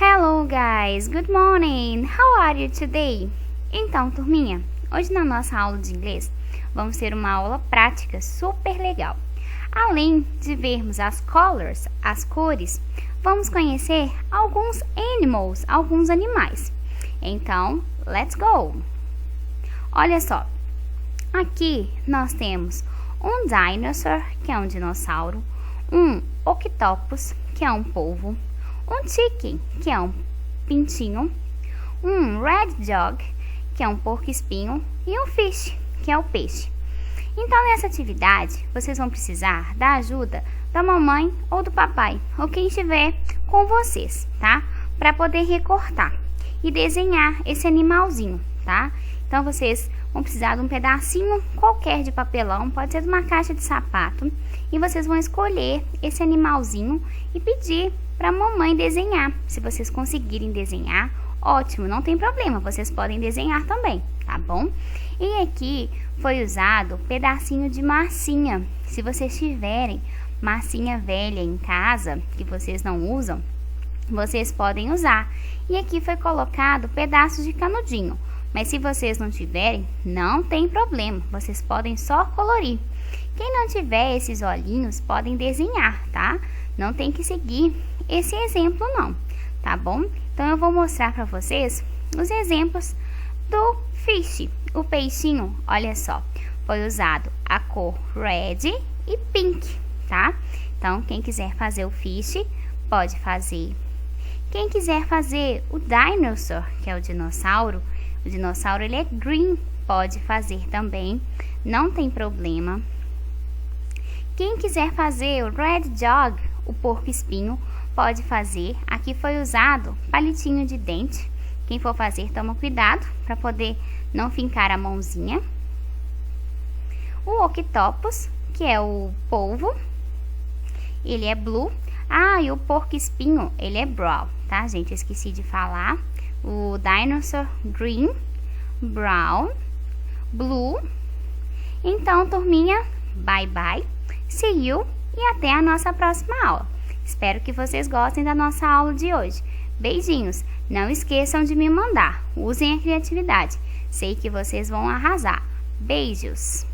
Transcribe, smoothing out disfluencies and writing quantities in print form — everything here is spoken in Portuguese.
Hello guys, good morning, how are you today? Então, turminha, hoje na nossa aula de inglês vamos ter uma aula prática super legal. Além de vermos as colors, as cores, vamos conhecer alguns animals, alguns animais. Então, let's go! Olha só, aqui nós temos um dinosaur, que é um dinossauro, um octopus, que é um polvo, um chicken, que é um pintinho, um red dog, que é um porco-espinho, e um fish, que é o peixe. Então, nessa atividade, vocês vão precisar da ajuda da mamãe ou do papai, ou quem estiver com vocês, tá? Para poder recortar e desenhar esse animalzinho, tá? Então, vocês vão precisar de um pedacinho qualquer de papelão, pode ser de uma caixa de sapato, e vocês vão escolher esse animalzinho e pedir para a mamãe desenhar. Se vocês conseguirem desenhar, ótimo, não tem problema, vocês podem desenhar também, tá bom? E aqui foi usado pedacinho de massinha. Se vocês tiverem massinha velha em casa, que vocês não usam, vocês podem usar. E aqui foi colocado pedaços de canudinho. Mas se vocês não tiverem, não tem problema, vocês podem só colorir. Quem não tiver esses olhinhos, podem desenhar, tá? Não tem que seguir esse exemplo não, tá bom? Então eu vou mostrar para vocês os exemplos do fish, o peixinho. Olha só, foi usado a cor red e pink, tá? Então quem quiser fazer o fish, pode fazer. Quem quiser fazer o dinosaur, que é o dinossauro ele é green, pode fazer também, não tem problema. Quem quiser fazer o red dog, o porco-espinho, pode fazer. Aqui foi usado palitinho de dente. Quem for fazer, toma cuidado para poder não fincar a mãozinha. O octopus, que é o polvo, ele é blue. E o porco-espinho, ele é brown, tá, gente? Esqueci de falar. O dinosaur, green, brown, blue. Então, turminha, bye bye, see you e até a nossa próxima aula. Espero que vocês gostem da nossa aula de hoje. Beijinhos, não esqueçam de me mandar, usem a criatividade. Sei que vocês vão arrasar. Beijos!